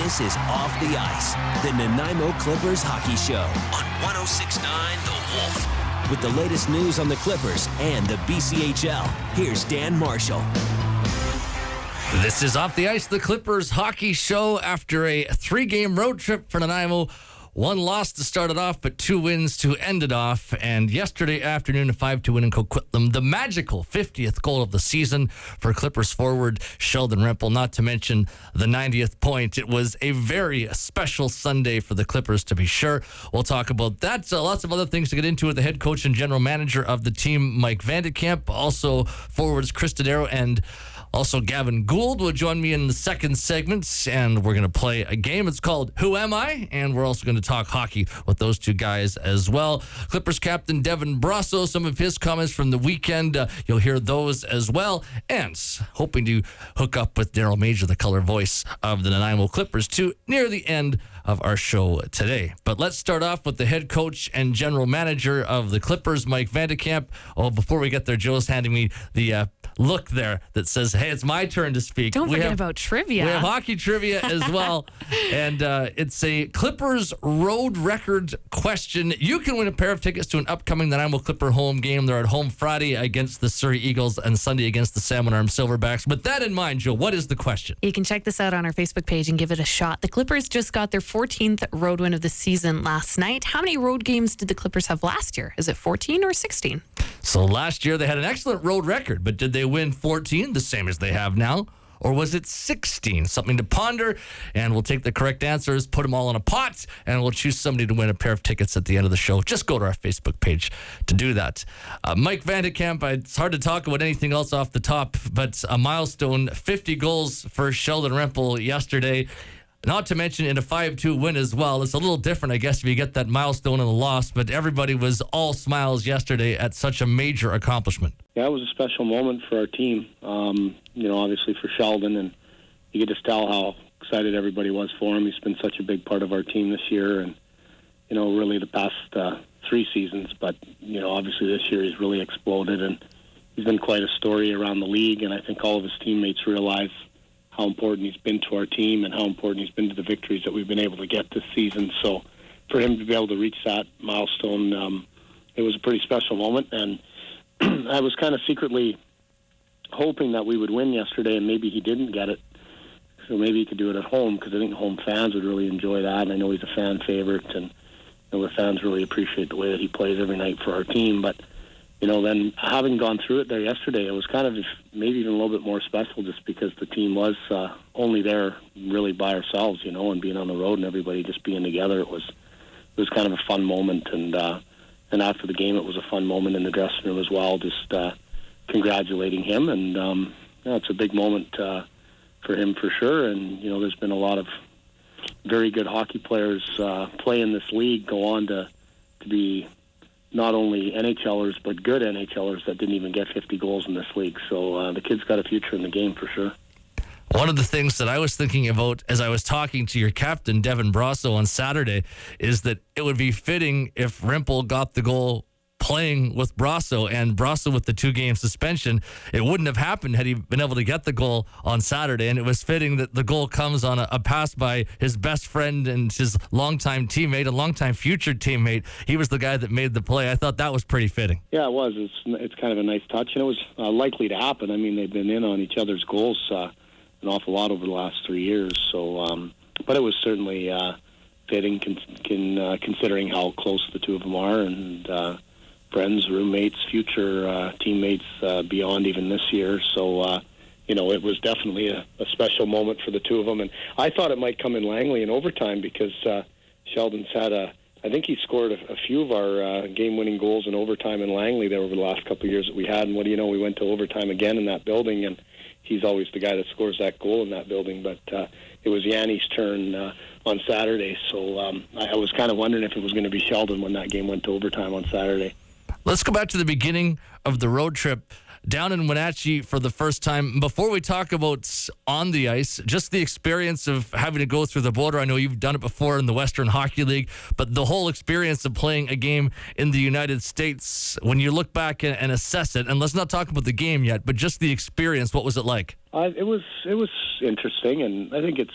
This is Off the Ice, the Nanaimo Clippers hockey show on 106.9 The Wolf. With the latest news on the Clippers and the BCHL, here's Dan Marshall. This is Off the Ice, the Clippers hockey show after a 3-game road trip for Nanaimo. 1 loss to start it off, but 2 wins to end it off. And yesterday afternoon, a 5-2 win in Coquitlam. The magical 50th goal of the season for Clippers forward Sheldon Rempel, not to mention the 90th point. It was a very special Sunday for the Clippers, to be sure. We'll talk about that. Lots of other things to get into with the head coach and general manager of the team, Mike Vandekamp. Also, forwards Chris Dodero and also Gavin Gould will join me in the second segment, and we're going to play a game. It's called Who Am I? And we're also going to talk hockey with those two guys as well. Clippers captain Devin Brasso, some of his comments from the weekend. You'll hear those as well. And hoping to hook up with Daryl Major, the color voice of the Nanaimo Clippers, too, near the end of our show today. But let's start off with the head coach and general manager of the Clippers, Mike Vandekamp. Oh, before we get there, Joe's handing me the look there that says, hey, it's my turn to speak. Don't forget about trivia. We have hockey trivia as well. And it's a Clippers road record question. You can win a pair of tickets to an upcoming Nanaimo Clipper home game. They're at home Friday against the Surrey Eagles and Sunday against the Salmon Arm Silverbacks. With that in mind, Joe, what is the question? You can check this out on our Facebook page and give it a shot. The Clippers just got their 14th road win of the season last night. How many road games did the Clippers have last year? Is it 14 or 16? So last year they had an excellent road record, but did they win 14, the same as they have now? Or was it 16? Something to ponder, and we'll take the correct answers, put them all in a pot, and we'll choose somebody to win a pair of tickets at the end of the show. Just go to our Facebook page to do that. Mike Vandekamp, it's hard to talk about anything else off the top, but a milestone, 50 goals for Sheldon Rempel yesterday. Not to mention in a 5-2 win as well. It's a little different, I guess, if you get that milestone in the loss, but everybody was all smiles yesterday at such a major accomplishment. Yeah, it was a special moment for our team, obviously for Sheldon, and you could just tell how excited everybody was for him. He's been such a big part of our team this year and, really the past 3 seasons, but, obviously this year he's really exploded, and he's been quite a story around the league, and I think all of his teammates realize how important he's been to our team and how important he's been to the victories that we've been able to get this season. So for him to be able to reach that milestone, it was a pretty special moment. And I was kind of secretly hoping that we would win yesterday, and maybe he didn't get it. So maybe he could do it at home, because I think home fans would really enjoy that. And I know he's a fan favorite, and the fans really appreciate the way that he plays every night for our team. But then having gone through it there yesterday, it was kind of maybe even a little bit more special, just because the team was only there really by ourselves, and being on the road and everybody just being together. It was kind of a fun moment, and after the game, it was a fun moment in the dressing room as well, just congratulating him. And it's a big moment for him for sure. And there's been a lot of very good hockey players play in this league, go on to be not only NHLers, but good NHLers that didn't even get 50 goals in this league. So the kid's got a future in the game for sure. One of the things that I was thinking about as I was talking to your captain, Devin Brasso, on Saturday, is that it would be fitting if Rempel got the goal playing with Brasso, and Brasso with the 2-game suspension. It wouldn't have happened had he been able to get the goal on Saturday, and it was fitting that the goal comes on a pass by his best friend and his longtime teammate, a longtime future teammate. He was the guy that made the play. I thought that was pretty fitting. Yeah, it was. It's kind of a nice touch, and it was likely to happen. I mean, they've been in on each other's goals an awful lot over the last 3 years. So, but it was certainly fitting, considering how close the two of them are, and friends, roommates, future teammates beyond even this year. So, it was definitely a special moment for the two of them. And I thought it might come in Langley in overtime, because Sheldon's had I think he scored a few of our game-winning goals in overtime in Langley there over the last couple of years that we had. And what do you know, we went to overtime again in that building, and he's always the guy that scores that goal in that building. But it was Yanni's turn on Saturday. So I was kind of wondering if it was going to be Sheldon when that game went to overtime on Saturday. Let's go back to the beginning of the road trip down in Wenatchee for the first time. Before we talk about on the ice, just the experience of having to go through the border. I know you've done it before in the Western Hockey League, but the whole experience of playing a game in the United States, when you look back and assess it, and let's not talk about the game yet, but just the experience, what was it like? It was interesting, and I think it's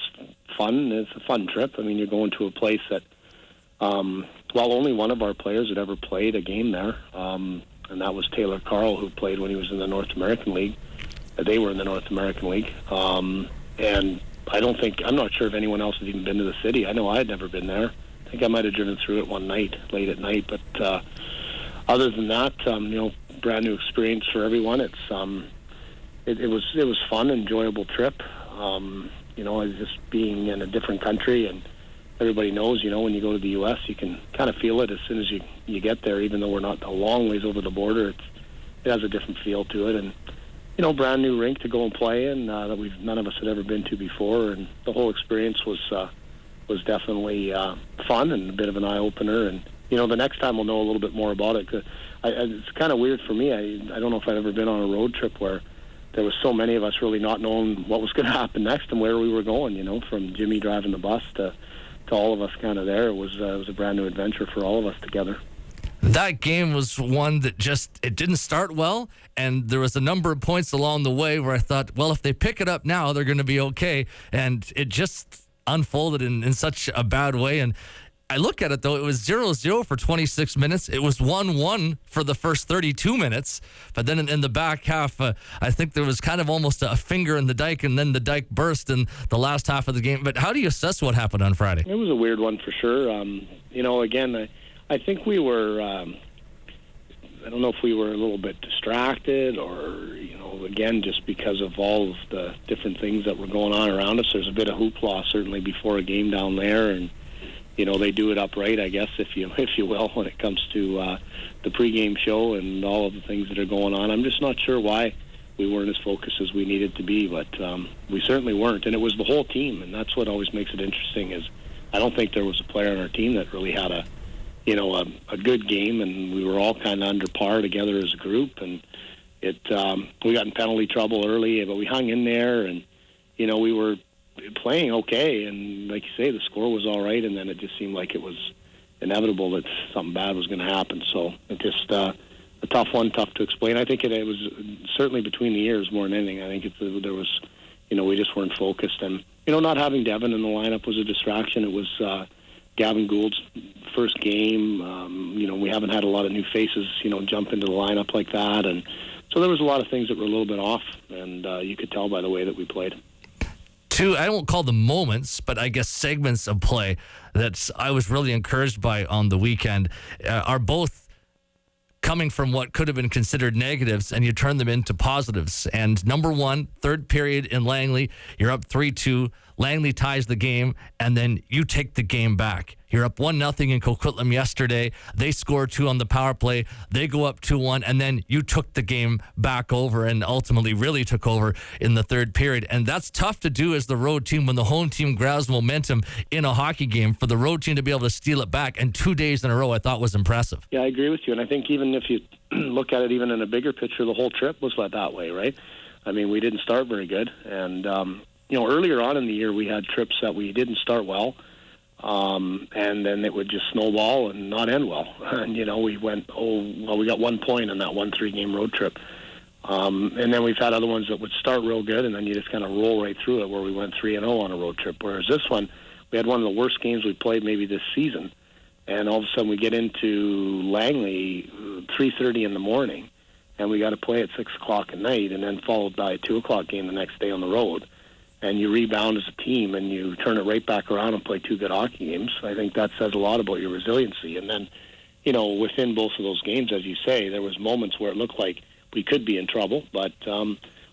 fun. It's a fun trip. I mean, you're going to a place that, only one of our players had ever played a game there, and that was Taylor Carl, who played when he was in the North American League. They were in the North American League, and I'm not sure if anyone else had even been to the city. I know I had never been there. I think I might have driven through it one night, late at night, but other than that, brand new experience for everyone. It was fun, enjoyable trip. Just being in a different country, and everybody knows, when you go to the U.S., you can kind of feel it as soon as you get there. Even though we're not a long ways over the border, it has a different feel to it, and brand new rink to go and play in that none of us had ever been to before, and the whole experience was definitely fun and a bit of an eye opener. And the next time we'll know a little bit more about it. 'Cause it's kind of weird for me. I don't know if I've ever been on a road trip where there was so many of us really not knowing what was going to happen next and where we were going. From Jimmy driving the bus to all of us kind of there. It was a brand new adventure for all of us together. That game was one that it didn't start well, and there was a number of points along the way where I thought, well, if they pick it up now, they're going to be okay. And it just unfolded in such a bad way. And I look at it, though, it was 0-0 for 26 minutes. It was 1-1 for the first 32 minutes. But then in the back half, I think there was kind of almost a finger in the dike, and then the dike burst in the last half of the game. But how do you assess what happened on Friday? It was a weird one for sure. Again, I think we were, I don't know if we were a little bit distracted or, again, just because of all of the different things that were going on around us. There's a bit of hoopla certainly before a game down there, and they do it upright, I guess, if you will, when it comes to the pregame show and all of the things that are going on. I'm just not sure why we weren't as focused as we needed to be, but we certainly weren't. And it was the whole team, and that's what always makes it interesting. Is I don't think there was a player on our team that really had a good game, and we were all kind of under par together as a group. And we got in penalty trouble early, but we hung in there, and we were playing okay, and like you say, the score was all right, and then it just seemed like it was inevitable that something bad was going to happen. So it just a tough one, tough to explain. I think it was certainly between the ears more than anything. I think there was, we just weren't focused, and not having Devin in the lineup was a distraction. It was Gavin Gould's first game. We haven't had a lot of new faces, jump into the lineup like that, and so there was a lot of things that were a little bit off, and you could tell by the way that we played. Two, I won't call them moments, but I guess segments of play that I was really encouraged by on the weekend are both coming from what could have been considered negatives, and you turn them into positives. And number one, third period in Langley, you're up 3-2. Langley ties the game, and then you take the game back. You're up 1-0 in Coquitlam yesterday. They score 2 on the power play. They go up 2-1, and then you took the game back over and ultimately really took over in the third period. And that's tough to do as the road team when the home team grabs momentum in a hockey game. For the road team to be able to steal it back, and 2 days in a row, I thought was impressive. Yeah, I agree with you. And I think even if you look at it even in a bigger picture, the whole trip was led that way, right? I mean, we didn't start very good. And, earlier on in the year, we had trips that we didn't start well. And then it would just snowball and not end well. And, we got 1 point on that 1-3 game road trip. And then we've had other ones that would start real good, and then you just kind of roll right through it, where we went 3-0 on a road trip. Whereas this one, we had one of the worst games we played maybe this season. And all of a sudden we get into Langley 3:30 in the morning, and we got to play at 6 o'clock at night, and then followed by a 2 o'clock game the next day on the road. And you rebound as a team, and you turn it right back around and play 2 good hockey games. I think that says a lot about your resiliency. And then, within both of those games, as you say, there was moments where it looked like we could be in trouble, but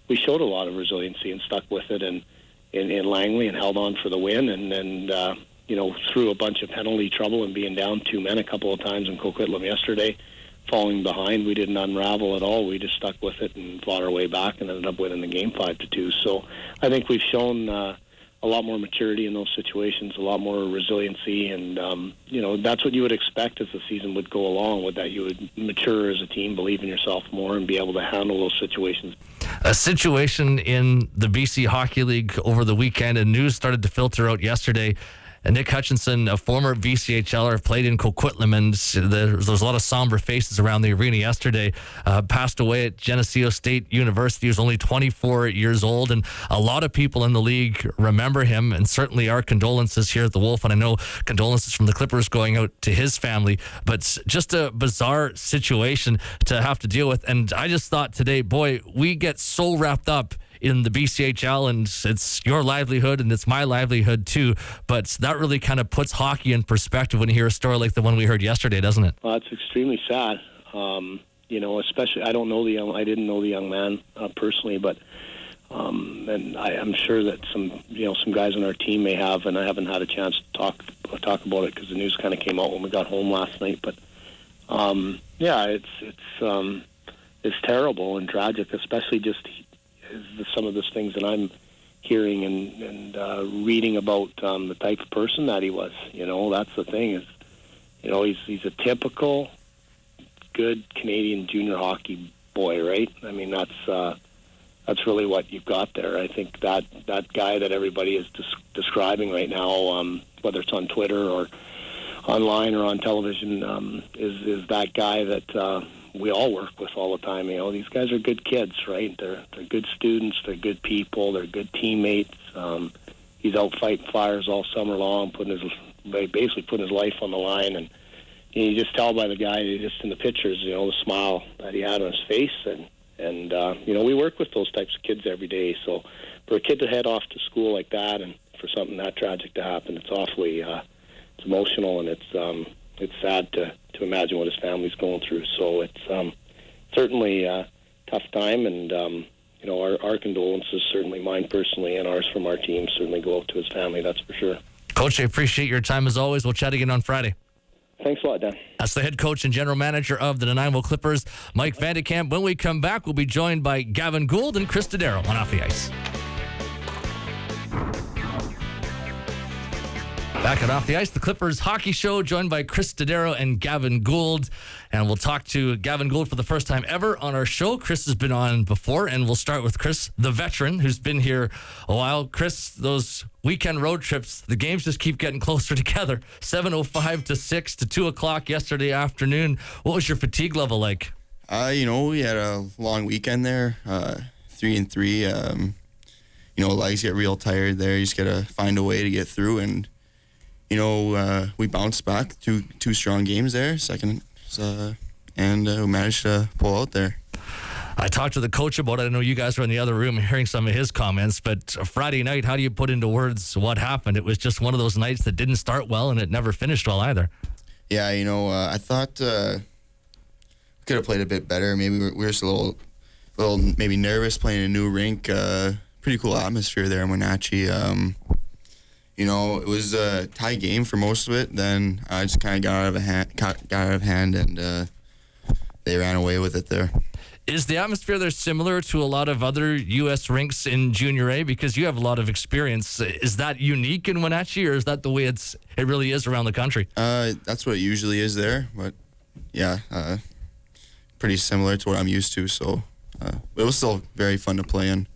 we showed a lot of resiliency and stuck with it in Langley and held on for the win. And through a bunch of penalty trouble and being down 2 men a couple of times in Coquitlam yesterday, falling behind, we didn't unravel at all. We just stuck with it and fought our way back and ended up winning the game 5-2. So I think we've shown a lot more maturity in those situations, a lot more resiliency, and that's what you would expect as the season would go along, with that you would mature as a team, believe in yourself more, and be able to handle those situations. A situation in the BC Hockey League over the weekend, and news started to filter out yesterday Nick Hutchinson, a former VCHLer, played in Coquitlam, and there's a lot of somber faces around the arena yesterday. Passed away at Geneseo State University. He was only 24 years old, and a lot of people in the league remember him, and certainly our condolences here at the Wolf. And I know condolences from the Clippers going out to his family, but just a bizarre situation to have to deal with. And I just thought today, boy, we get so wrapped up in the BCHL, and it's your livelihood and it's my livelihood too, but that really kind of puts hockey in perspective when you hear a story like the one we heard yesterday, doesn't it? Well, it's extremely sad. Especially I didn't know the young man personally, but and I'm sure that some guys on our team may have, and I haven't had a chance to talk about it because the news kind of came out when we got home last night. But it's terrible and tragic, especially just some of the things that I'm hearing and reading about the type of person that he was. That's the thing is, he's a typical good Canadian junior hockey boy, right? I mean, that's really what you've got there. I think that guy that everybody is describing right now, whether it's on Twitter or online or on television, is that guy that we all work with all the time. These guys are good kids, right? They're good students, they're good people, they're good teammates. He's out fighting fires all summer long, basically putting his life on the line, and you just tell by the guy, just in the pictures, the smile that he had on his face, and we work with those types of kids every day. So for a kid to head off to school like that, and for something that tragic to happen, it's awfully it's emotional, and it's sad to imagine what his family's going through. So it's certainly a tough time, and our condolences, certainly mine personally and ours from our team, certainly go out to his family, that's for sure. Coach, I appreciate your time as always. We'll chat again on Friday. Thanks a lot, Dan. That's the head coach and general manager of the Nanaimo Clippers, Mike Vandekamp. When we come back, we'll be joined by Gavin Gould and Chris Dodero on Off the Ice. Back at Off the Ice, the Clippers hockey show, joined by Chris Dodero and Gavin Gould. And we'll talk to Gavin Gould for the first time ever on our show. Chris has been on before, and we'll start with Chris, the veteran, who's been here a while. Chris, those weekend road trips, the games just keep getting closer together. 7:05 to 6 to 2 o'clock yesterday afternoon. What was your fatigue level like? We had a long weekend there, 3-3. Legs get real tired there. You just got to find a way to get through, and we bounced back two strong games there, and we managed to pull out there. I talked to the coach about it. I know you guys were in the other room hearing some of his comments, but Friday night, how do you put into words what happened? It was just one of those nights that didn't start well, and it never finished well either. Yeah, I thought we could have played a bit better. Maybe we were just a little maybe nervous playing a new rink. Pretty cool atmosphere there in Wenatchee. It was a tie game for most of it. Then I just kind of got out of hand, and they ran away with it there. Is the atmosphere there similar to a lot of other U.S. rinks in Junior A? Because you have a lot of experience. Is that unique in Wenatchee, or is that the way it really is around the country? That's what it usually is there. But yeah, pretty similar to what I'm used to. So it was still very fun to play in.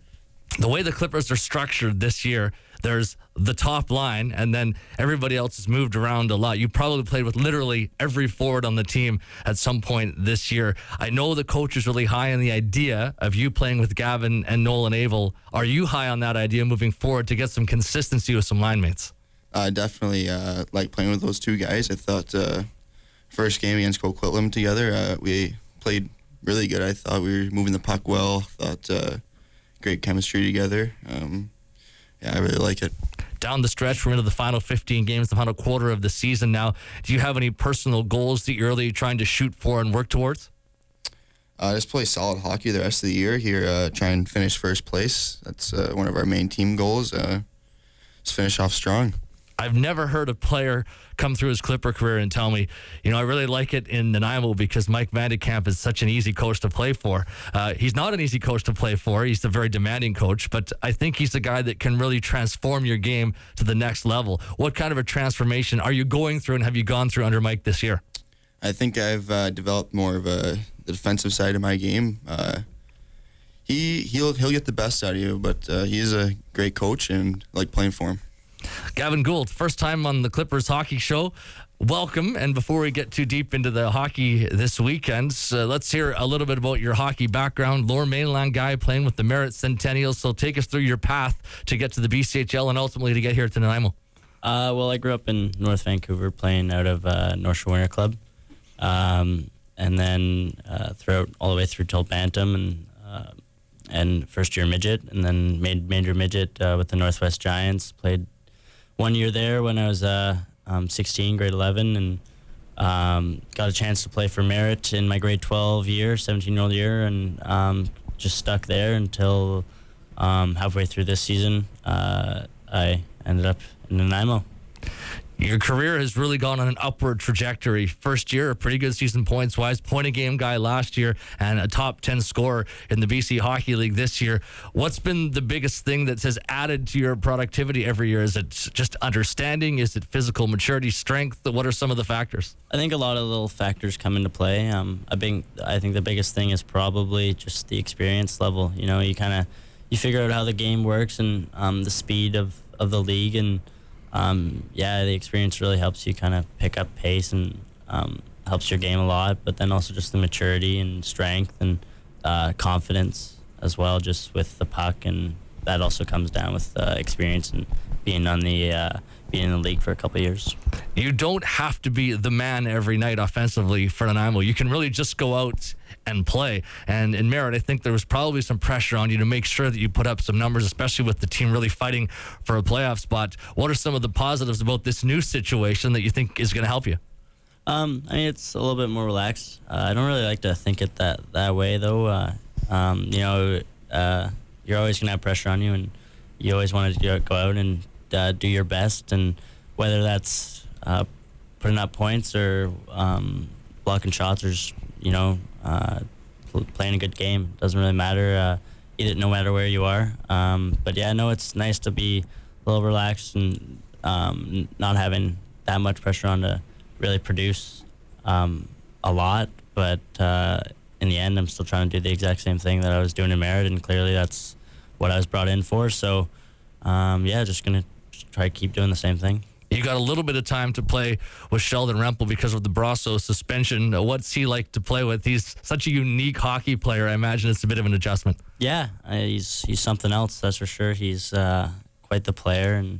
The way the Clippers are structured this year, there's the top line, and then everybody else has moved around a lot. You probably played with literally every forward on the team at some point this year. I know the coach is really high on the idea of you playing with Gavin and Nolan Abel. Are you high on that idea moving forward to get some consistency with some line mates? I definitely like playing with those two guys. I thought first game against Coquitlam together, we played really good. I thought we were moving the puck well. Thought great chemistry together. I really like it. Down the stretch, we're into the final 15 games, the final quarter of the season now. Do you have any personal goals that you're really trying to shoot for and work towards? Just play solid hockey the rest of the year here, try and finish first place. That's one of our main team goals. Just finish off strong. I've never heard a player come through his Clipper career and tell me, I really like it in Nanaimo because Mike Vandekamp is such an easy coach to play for. He's not an easy coach to play for. He's a very demanding coach, but I think he's the guy that can really transform your game to the next level. What kind of a transformation are you going through and have you gone through under Mike this year? I think I've developed more of the defensive side of my game. He'll get the best out of you, but he's a great coach and I like playing for him. Gavin Gould, first time on the Clippers Hockey Show. Welcome. And before we get too deep into the hockey this weekend, let's hear a little bit about your hockey background. Lower Mainland guy playing with the Merritt Centennials. So take us through your path to get to the BCHL and ultimately to get here to Nanaimo. Well, I grew up in North Vancouver playing out of North Shore Winter Club. And then throughout all the way through till Bantam and first year midget, and then made major midget with the Northwest Giants. Played 1 year there when I was 16, grade 11, and got a chance to play for Merritt in my grade 12 year, 17-year-old year, and just stuck there until halfway through this season. I ended up in Nanaimo. Your career has really gone on an upward trajectory. First year, a pretty good season points-wise, point-a-game guy last year, and a top 10 scorer in the BC Hockey League this year. What's been the biggest thing that has added to your productivity every year? Is it just understanding? Is it physical maturity, strength? What are some of the factors? I think a lot of little factors come into play. I think the biggest thing is probably just the experience level. You know, you figure out how the game works and the speed of the league, and the experience really helps you kind of pick up pace and helps your game a lot, but then also just the maturity and strength and confidence as well, just with the puck, and that also comes down with experience and being in the league for a couple of years. You don't have to be the man every night offensively for Nanaimo. You can really just go out and play. And in Merritt, I think there was probably some pressure on you to make sure that you put up some numbers, especially with the team really fighting for a playoff spot. What are some of the positives about this new situation that you think is going to help you? I mean, it's a little bit more relaxed. I don't really like to think it that way, though. You're always going to have pressure on you, and you always want to go out and do your best, and whether that's putting up points or blocking shots or just, playing a good game. Doesn't really matter, no matter where you are. But yeah, no, it's nice to be a little relaxed and not having that much pressure on to really produce a lot. But in the end, I'm still trying to do the exact same thing that I was doing in Merritt, and clearly that's what I was brought in for. So just going to try to keep doing the same thing. You got a little bit of time to play with Sheldon Rempel because of the Brasso suspension. What's he like to play with? He's such a unique hockey player. I imagine it's a bit of an adjustment. Yeah, he's something else, that's for sure. He's quite the player, and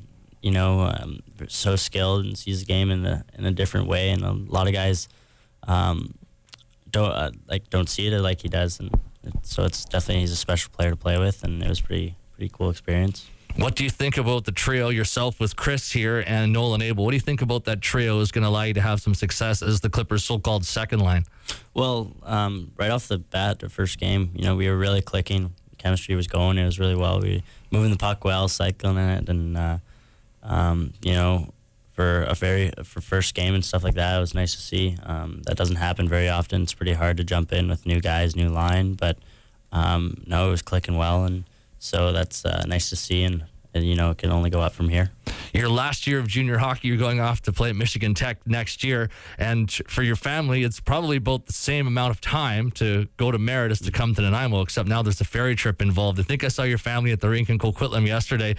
so skilled and sees the game in a different way. And a lot of guys don't see it like he does, and so it's definitely, he's a special player to play with, and it was pretty cool experience. What do you think about the trio, yourself with Chris here and Nolan Abel? What do you think about that trio is going to allow you to have some success as the Clippers' so-called second line? Well, right off the bat, the first game, we were really clicking. Chemistry was going. It was really well. We were moving the puck well, cycling it, and for first game and stuff like that, it was nice to see. That doesn't happen very often. It's pretty hard to jump in with new guys, new line, but it was clicking well, and so that's nice to see, and it can only go up from here. Your last year of junior hockey, you're going off to play at Michigan Tech next year, and for your family, it's probably about the same amount of time to go to Merritt as to come to Nanaimo, except now there's a ferry trip involved. I think I saw your family at the rink in Coquitlam yesterday.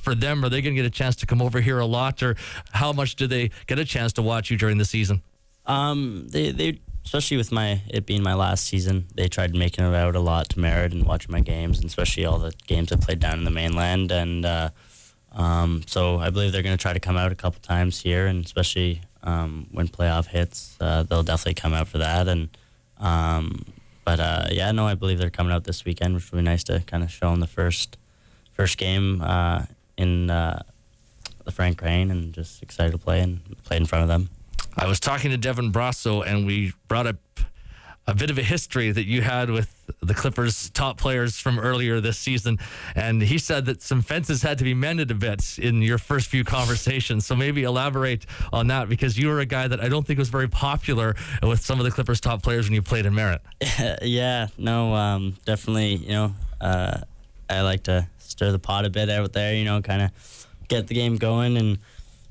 For them, are they going to get a chance to come over here a lot, or how much do they get a chance to watch you during the season? They especially with it being my last season, they tried making it out a lot to Merritt and watching my games, and especially all the games I played down in the mainland. And so I believe they're going to try to come out a couple times here, and especially when playoff hits, they'll definitely come out for that. And I believe they're coming out this weekend, which will be nice to kind of show them the first game in the Frank Crane, and just excited to play in front of them. I was talking to Devin Brasso, and we brought up a bit of a history that you had with the Clippers' top players from earlier this season, and he said that some fences had to be mended a bit in your first few conversations. So maybe elaborate on that, because you were a guy that I don't think was very popular with some of the Clippers' top players when you played in Merritt. Definitely. I like to stir the pot a bit out there. Kind of get the game going, and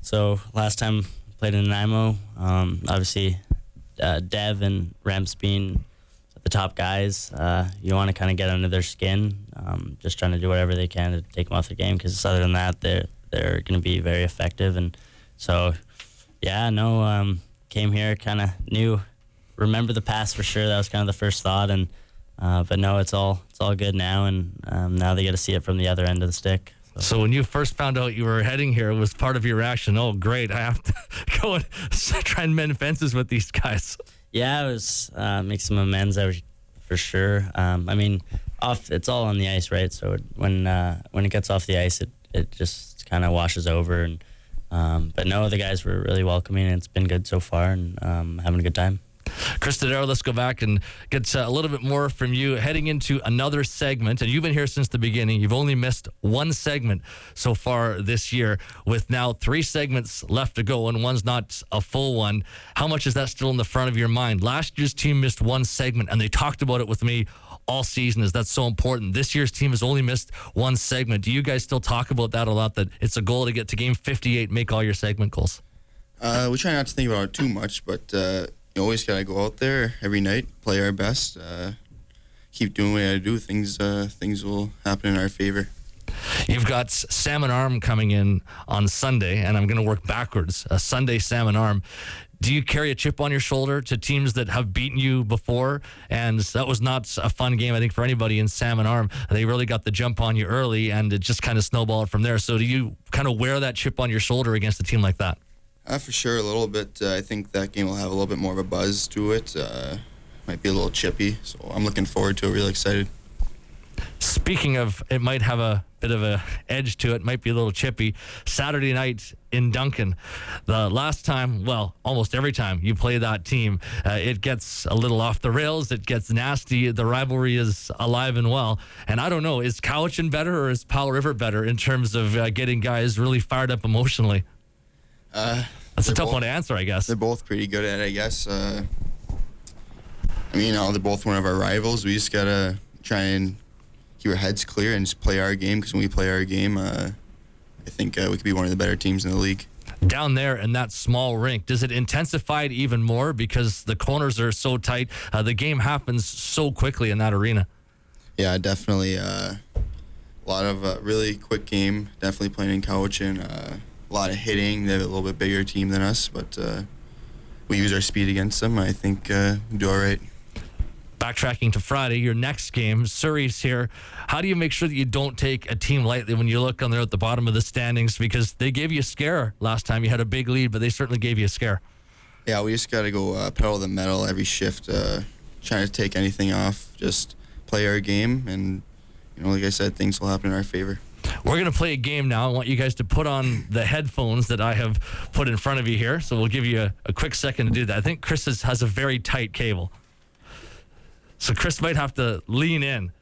so last time played in Nanaimo, obviously Dev and Remps being the top guys, you want to kind of get under their skin, just trying to do whatever they can to take them off their game, because other than that, they're going to be very effective. And so, yeah, no, came here, kind of remember the past for sure. That was kind of the first thought. And but no, it's all good now. And now they get to see it from the other end of the stick. So when you first found out you were heading here, was part of your reaction, oh, great, I have to go and try and mend fences with these guys? Yeah, it was make some amends for sure. I mean, it's all on the ice, right? So when it gets off the ice, it just kind of washes over. And but no, the guys were really welcoming, and it's been good so far, and having a good time. Chris Dodero, let's go back and get a little bit more from you heading into another segment. And you've been here since the beginning. You've only missed one segment so far this year, with now 3 segments left to go, and one's not a full one. How much is that still in the front of your mind? Last year's team missed one segment, and they talked about it with me all season, is that's so important. This year's team has only missed one segment. Do you guys still talk about that a lot, that it's a goal to get to game 58, make all your segment goals? We try not to think about it too much, but you always got to go out there every night, play our best, keep doing what I do. Things will happen in our favor. You've got Salmon Arm coming in on Sunday, and I'm going to work backwards. Sunday, Salmon Arm. Do you carry a chip on your shoulder to teams that have beaten you before? And that was not a fun game, I think, for anybody in Salmon Arm. They really got the jump on you early, and it just kind of snowballed from there. So do you kind of wear that chip on your shoulder against a team like that? For sure, a little bit. I think that game will have a little bit more of a buzz to it. Might be a little chippy, so I'm looking forward to it. Really excited. Speaking of, it might have a bit of a edge to it, might be a little chippy. Saturday night in Duncan, the last time, well, almost every time you play that team, it gets a little off the rails. It gets nasty. The rivalry is alive and well. And I don't know, is Cowichan better or is Powell River better in terms of getting guys really fired up emotionally? That's a tough one to answer, I guess. They're both pretty good at it, I guess. I mean, they're both one of our rivals. We just got to try and keep our heads clear and just play our game, because when we play our game, I think we could be one of the better teams in the league. Down there in that small rink, does it intensify it even more because the corners are so tight? The game happens so quickly in that arena. Yeah, definitely. A lot of really quick game. Definitely playing in Cowichan. A lot of hitting. They have a little bit bigger team than us, but we use our speed against them. I think we do all right. Backtracking to Friday, your next game, Surrey's here. How do you make sure that you don't take a team lightly when you look on there at the bottom of the standings? Because they gave you a scare last time. You had a big lead, but they certainly gave you a scare. Yeah, we just got to go pedal to the metal every shift, trying to take anything off, just play our game, and, like I said, things will happen in our favor. We're going to play a game now. I want you guys to put on the headphones that I have put in front of you here. So we'll give you a quick second to do that. I think Chris has a very tight cable. So Chris might have to lean in.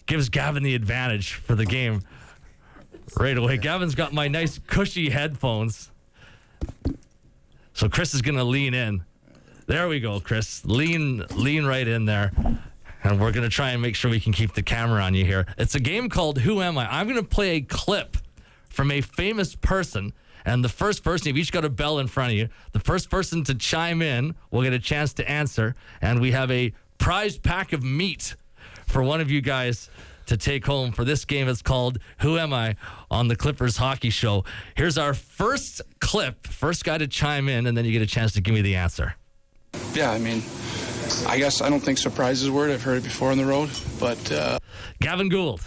Gives Gavin the advantage for the game right away. Gavin's got my nice cushy headphones. So Chris is going to lean in. There we go, Chris. Lean right in there. And we're going to try and make sure we can keep the camera on you here. It's a game called Who Am I? I'm going to play a clip from a famous person. And the first person, you've each got a bell in front of you. The first person to chime in will get a chance to answer. And we have a prize pack of meat for one of you guys to take home for this game. It's called Who Am I? On the Clippers Hockey Show. Here's our first clip. First guy to chime in, and then you get a chance to give me the answer. Yeah, I mean, I guess I don't think surprise is a word. I've heard it before on the road, but... Gavin Gould.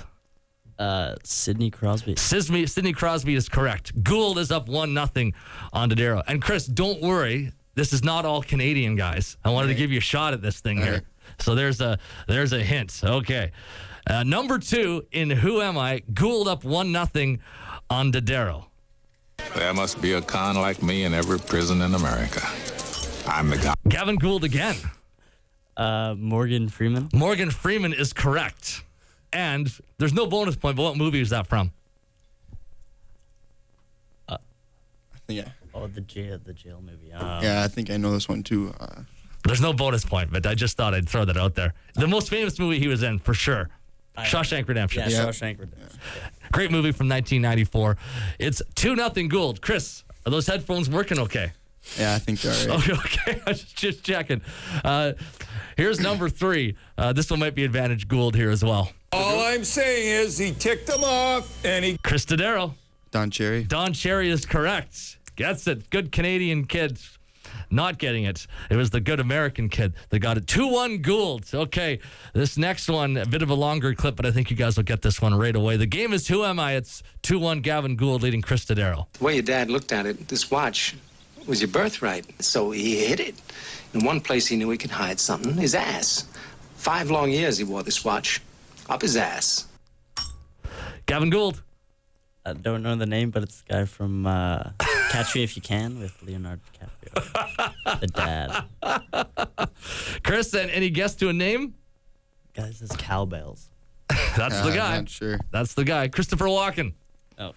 Sidney Crosby. Sidney Crosby is correct. Gould is up 1-0 on Dodero. And Chris, don't worry. This is not all Canadian guys. I wanted to give you a shot at this thing here. So there's a hint. Okay. Number 2 in Who Am I? Gould up 1-0 on Dodero. There must be a con like me in every prison in America. I'm the guy. Gavin Gould again. Morgan Freeman. Morgan Freeman is correct. And there's no bonus point, but what movie is that from? Yeah. Oh, the jail movie. Yeah, I think I know this one too. There's no bonus point, but I just thought I'd throw that out there. The most famous movie he was in, for sure. Shawshank Redemption. Yeah, Shawshank Redemption. Yeah. Great movie from 1994. It's 2-0 Gould. Chris, are those headphones working okay? Yeah, I think they're all right. Okay, I was just checking. Here's number 3. This one might be advantage Gould here as well. All I'm saying is he ticked them off, and he... Chris Dodero. Don Cherry. Don Cherry is correct. Gets it. Good Canadian kid. Not getting it. It was the good American kid that got it. 2-1 Gould. Okay, this next one, a bit of a longer clip, but I think you guys will get this one right away. The game is Who Am I? It's 2-1 Gavin Gould leading Chris Dodero. The way your dad looked at it, this watch was your birthright. So he hid it. In one place he knew he could hide something, his ass. 5 long years he wore this watch. Up his ass. Gavin Gould. I don't know the name, but it's the guy from Catch Me If You Can with Leonardo DiCaprio. The dad. Chris, and any guess to a name? Guy says cowbells. That's the guy. Not sure. That's the guy. Christopher Walken. Oh.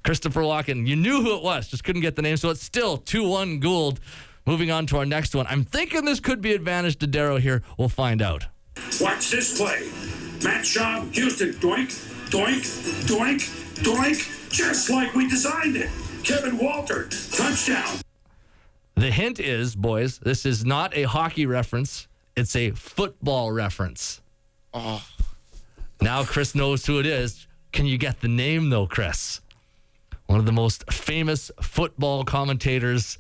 Christopher Walken. You knew who it was, just couldn't get the name. So it's still 2-1 Gould. Moving on to our next one. I'm thinking this could be advantage to Dodero here. We'll find out. Watch this play. Matt Shaw, Houston, doink, doink, doink, doink, just like we designed it. Kevin Walter, touchdown. The hint is, boys, this is not a hockey reference. It's a football reference. Oh. Now Chris knows who it is. Can you get the name, though, Chris? One of the most famous football commentators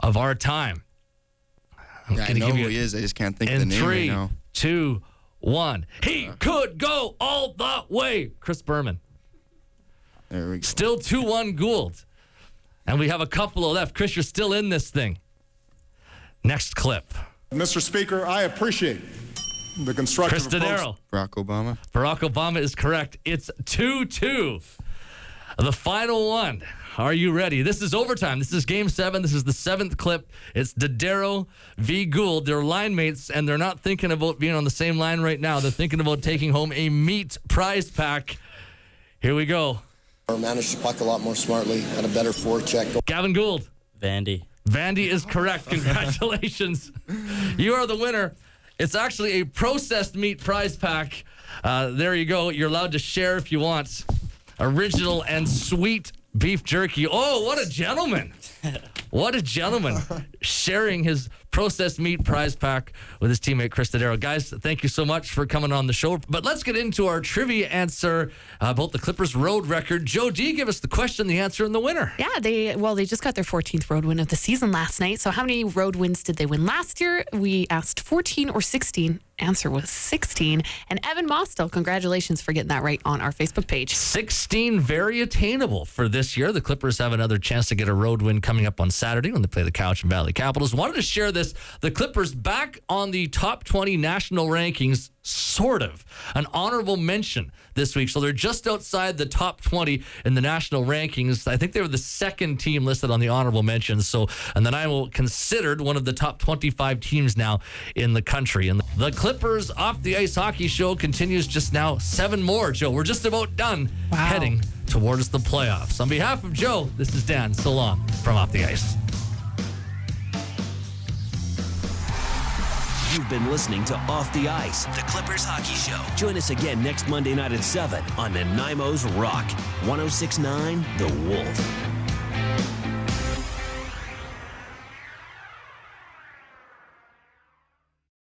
of our time. I know who he is. I just can't think of the name right now. 3, 2, 1. He could go all the way. Chris Berman. There we go. Still 2-1 Gould. And we have a couple left. Chris, you're still in this thing. Next clip. Mr. Speaker, I appreciate the constructive Chris Dodero. Barack Obama. Barack Obama is correct. It's 2-2. The final one. Are you ready? This is overtime. This is game 7. This is the 7th clip. It's Dodero v. Gould. They're line mates, and they're not thinking about being on the same line right now. They're thinking about taking home a meat prize pack. Here we go. Or managed to puck a lot more smartly, had a better forecheck. Gavin Gould. Vandy. Vandy is correct. Congratulations. You are the winner. It's actually a processed meat prize pack. There you go. You're allowed to share if you want. Original and sweet beef jerky. Oh, what a gentleman. What a gentleman. Sharing his processed meat prize pack with his teammate Chris Dodero. Guys, thank you so much for coming on the show. But let's get into our trivia answer about the Clippers road record. Joe D, give us the question, the answer, and the winner. Yeah, they just got their 14th road win of the season last night. So how many road wins did they win last year? We asked 14 or 16. Answer was 16. And Evan Mostel, congratulations for getting that right on our Facebook page. 16, very attainable for this year. The Clippers have another chance to get a road win coming up on Saturday when they play the Cowichan Valley Capitals. Wanted to share this. The Clippers back on the top 20 national rankings, sort of. An honorable mention this week. So they're just outside the top 20 in the national rankings. I think they were the second team listed on the honorable mentions. So, and Nanaimo considered one of the top 25 teams now in the country. And the Clippers Off the Ice Hockey Show continues just now. 7 more, Joe. We're just about done heading towards the playoffs. On behalf of Joe, this is Dan. So long from Off the Ice. You've been listening to Off the Ice, the Clippers Hockey Show. Join us again next Monday night at 7 on Nanaimo's Rock 106.9 The Wolf.